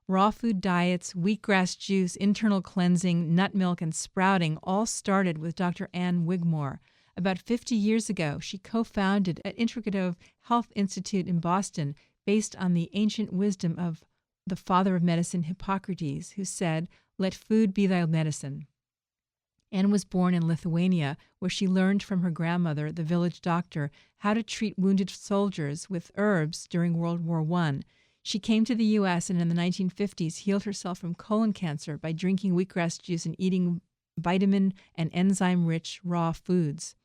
Raw food diets, wheatgrass juice, internal cleansing, nut milk, and sprouting all started with Dr. Ann Wigmore. About 50 years ago, she co-founded an Hippocrates Health Institute in Boston based on the ancient wisdom of the father of medicine, Hippocrates, who said, "Let food be thy medicine." Anne was born in Lithuania, where she learned from her grandmother, the village doctor, how to treat wounded soldiers with herbs during World War I. She came to the U.S. and in the 1950s healed herself from colon cancer by drinking wheatgrass juice and eating vitamin and enzyme-rich raw foods.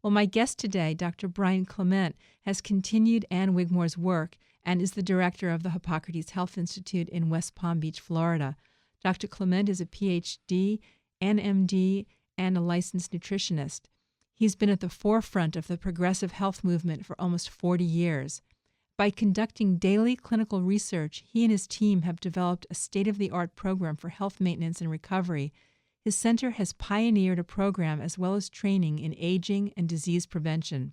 Well, my guest today, Dr. Brian Clement, has continued Ann Wigmore's work and is the director of the Hippocrates Health Institute in West Palm Beach, Florida. Dr. Clement is a Ph.D., N.M.D., and a licensed nutritionist. He's been at the forefront of the progressive health movement for almost 40 years. By conducting daily clinical research, he and his team have developed a state-of-the-art program for health maintenance and recovery. His center has pioneered a program as well as training in aging and disease prevention.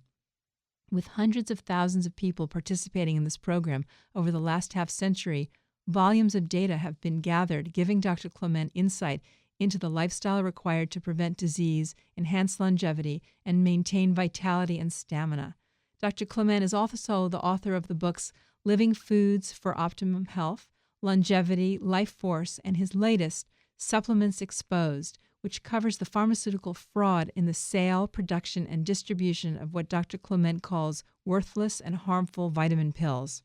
With hundreds of thousands of people participating in this program over the last half-century, volumes of data have been gathered, giving Dr. Clement insight into the lifestyle required to prevent disease, enhance longevity, and maintain vitality and stamina. Dr. Clement is also the author of the books Living Foods for Optimum Health, Longevity, Lifeforce, and his latest, Supplements Exposed, which covers the pharmaceutical fraud in the sale, production, and distribution of what Dr. Clement calls worthless and harmful vitamin pills.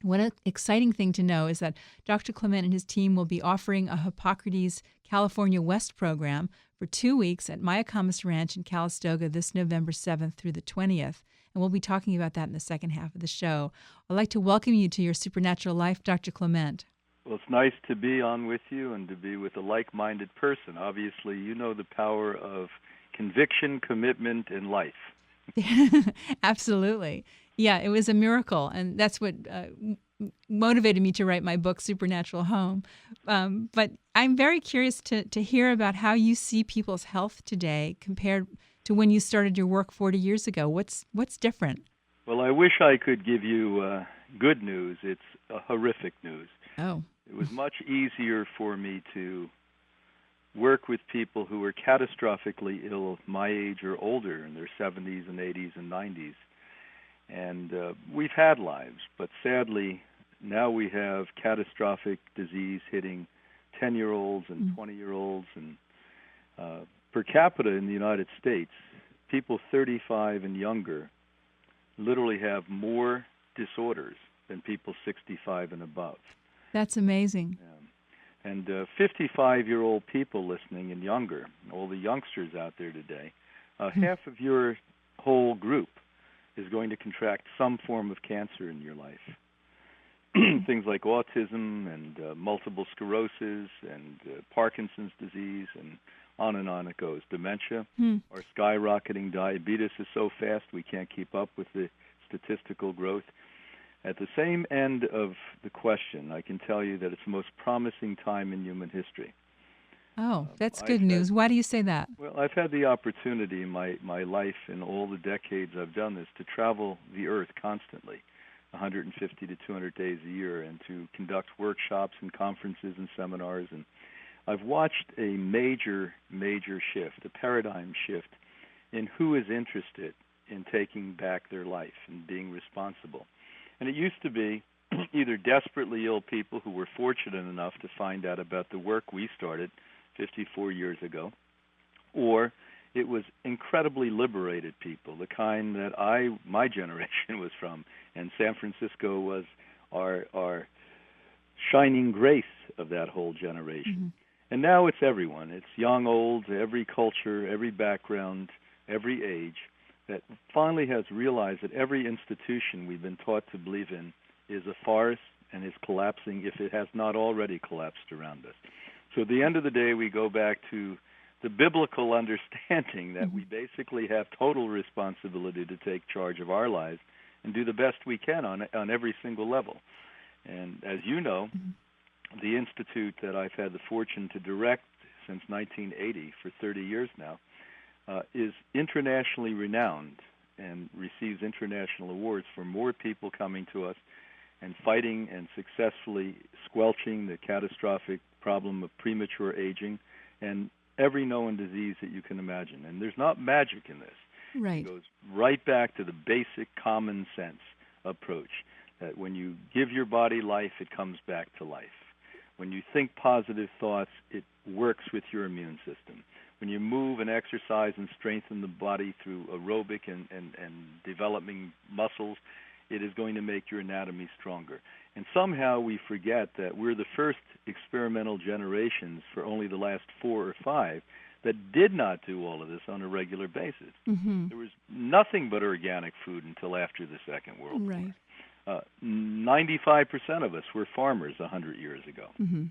One exciting thing to know is that Dr. Clement and his team will be offering a Hippocrates California West program for 2 weeks at Mayacamas Ranch in Calistoga this November 7th through the 20th. And we'll be talking about that in the second half of the show. I'd like to welcome you to your Supernatural Life, Dr. Clement. Well, it's nice to be on with you and to be with a like-minded person. Obviously, you know the power of conviction, commitment, and life. Absolutely. Yeah, it was a miracle, and that's what motivated me to write my book, Supernatural Home. But I'm very curious to hear about how you see people's health today compared to when you started your work 40 years ago. What's different? Well, I wish I could give you good news. It's horrific news. Oh. It was much easier for me to work with people who were catastrophically ill, my age or older, in their 70s and 80s and 90s. And we've had lives, but sadly, now we have catastrophic disease hitting 10-year-olds and 20-year-olds. And per capita in the United States, people 35 and younger literally have more disorders than people 65 and above. That's amazing. Yeah. And 55-year-old people listening and younger, all the youngsters out there today, half of your whole group is going to contract some form of cancer in your life. Things like autism and multiple sclerosis and Parkinson's disease and on it goes. Dementia are skyrocketing. Diabetes is so fast we can't keep up with the statistical growth. At the same end of the question, I can tell you that it's the most promising time in human history. Oh, that's good news. Why do you say that? Well, I've had the opportunity in my life, in all the decades I've done this, to travel the earth constantly, 150 to 200 days a year, and to conduct workshops and conferences and seminars. And I've watched a major shift, a paradigm shift in who is interested in taking back their life and being responsible. And it used to be either desperately ill people who were fortunate enough to find out about the work we started 54 years ago, or it was incredibly liberated people, the kind that my generation was from, and San Francisco was our shining grace of that whole generation. And now it's everyone. It's young, old, every culture, every background, every age, that finally has realized that every institution we've been taught to believe in is a farce and is collapsing if it has not already collapsed around us. So at the end of the day, we go back to the biblical understanding that we basically have total responsibility to take charge of our lives and do the best we can on every single level. And as you know, the institute that I've had the fortune to direct since 1980 for 30 years now is internationally renowned and receives international awards for more people coming to us and fighting and successfully squelching the catastrophic problem of premature aging and every known disease that you can imagine. And there's not magic in this. Right. It goes right back to the basic common sense approach that when you give your body life, it comes back to life. When you think positive thoughts, it works with your immune system. When you move and exercise and strengthen the body through aerobic and developing muscles, it is going to make your anatomy stronger. And somehow we forget that we're the first experimental generations for only the last 4 or 5 that did not do all of this on a regular basis. Mm-hmm. There was nothing but organic food until after the Second World War. Right. 95% of us were farmers 100 years ago. Mm-hmm.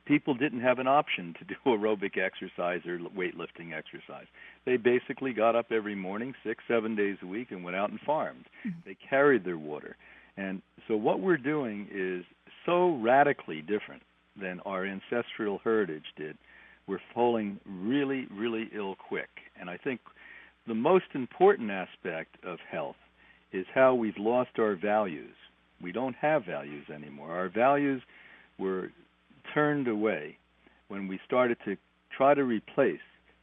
People didn't have an option to do aerobic exercise or weightlifting exercise. They basically got up every morning, 6-7 days a week, and went out and farmed. Mm-hmm. They carried their water. And so what we're doing is so radically different than our ancestral heritage did. We're falling really, really ill quick. And I think the most important aspect of health is how we've lost our values. We don't have values anymore. Our values were turned away when we started to try to replace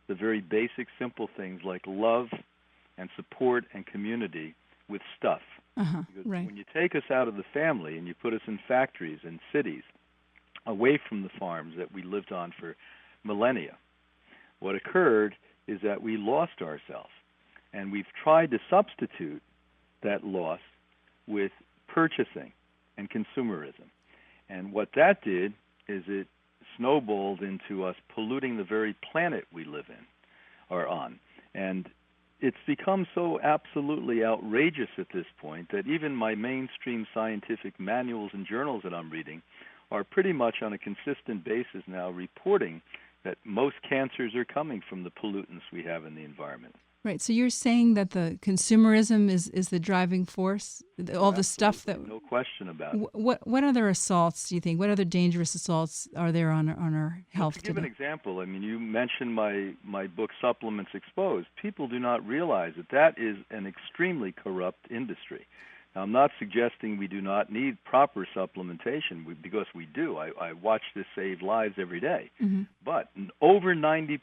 the very basic, simple things like love and support and community with stuff. Because right. when you take us out of the family and you put us in factories and cities, away from the farms that we lived on for millennia, what occurred is that we lost ourselves. And we've tried to substitute that loss with purchasing and consumerism. And what that did is it snowballed into us polluting the very planet we live in or on. And it's become so absolutely outrageous at this point that even my mainstream scientific manuals and journals that I'm reading are pretty much on a consistent basis now reporting that most cancers are coming from the pollutants we have in the environment. Right. So you're saying that the consumerism is the driving force, all the stuff that... No question about it. What other assaults do you think? What other dangerous assaults are there on our health today? To give an example, I mean, you mentioned my book, Supplements Exposed. People do not realize that is an extremely corrupt industry. Now, I'm not suggesting we do not need proper supplementation, because we do. I watch this save lives every day. Mm-hmm. But over 90%,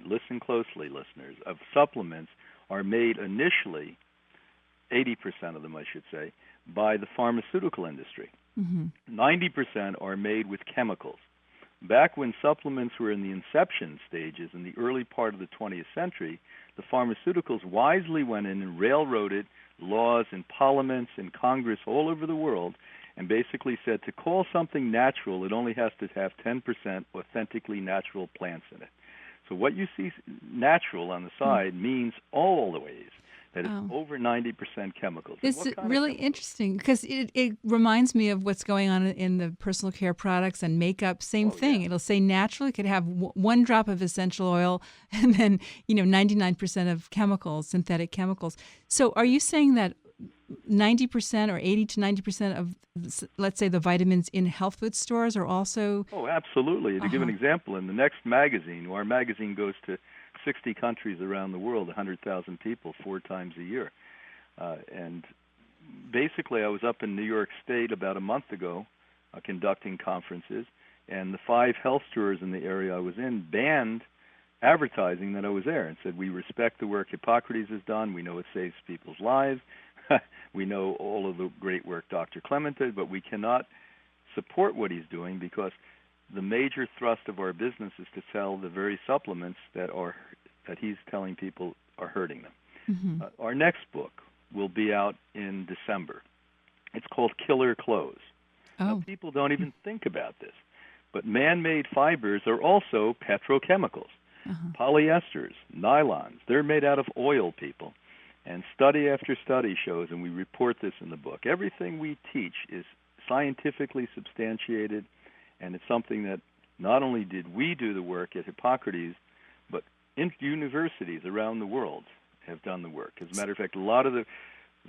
listen closely, listeners, of supplements are made initially, 80% of them, I should say, by the pharmaceutical industry. Mm-hmm. 90% are made with chemicals. Back when supplements were in the inception stages in the early part of the 20th century, the pharmaceuticals wisely went in and railroaded laws in parliaments and Congress all over the world and basically said to call something natural, it only has to have 10% authentically natural plants in it. So what you see natural on the side means all the ways that it's over 90% chemicals. It's really interesting because it reminds me of what's going on in the personal care products and makeup. Same thing. Yeah. It'll say natural. It could have one drop of essential oil and then 99% of chemicals, synthetic chemicals. So are you saying that 90% or 80 to 90% of, let's say, the vitamins in health food stores are also... Oh, absolutely. To give an example, in the next magazine, our magazine goes to 60 countries around the world, 100,000 people, 4 times a year. And basically, I was up in New York State about a month ago conducting conferences, and the 5 health stores in the area I was in banned advertising that I was there and said, we respect the work Hippocrates has done. We know it saves people's lives. We know all of the great work Dr. Clement did, but we cannot support what he's doing because the major thrust of our business is to sell the very supplements that he's telling people are hurting them. Mm-hmm. Our next book will be out in December. It's called Killer Clothes. Now, people don't even think about this, but man-made fibers are also petrochemicals. Polyesters, nylons, they're made out of oil, people. And study after study shows, and we report this in the book, everything we teach is scientifically substantiated, and it's something that not only did we do the work at Hippocrates, but universities around the world have done the work. As a matter of fact, a lot of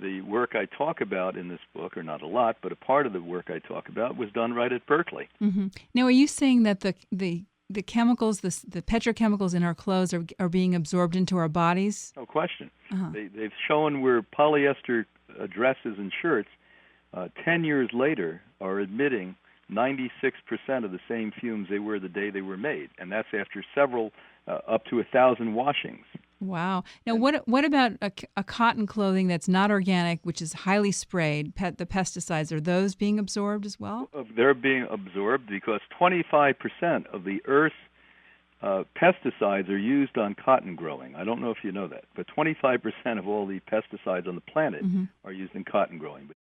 the work I talk about in this book, or not a lot, but a part of the work I talk about was done right at Berkeley. Mm-hmm. Now, are you saying that the chemicals, the petrochemicals in our clothes are being absorbed into our bodies? No question. They've shown where polyester dresses and shirts 10 years later are emitting 96% of the same fumes they were the day they were made, and that's after several, up to 1,000 washings. Wow. Now, what about a cotton clothing that's not organic, which is highly sprayed, the pesticides, are those being absorbed as well? They're being absorbed because 25% of the Earth's pesticides are used on cotton growing. I don't know if you know that, but 25% of all the pesticides on the planet are used in cotton growing. But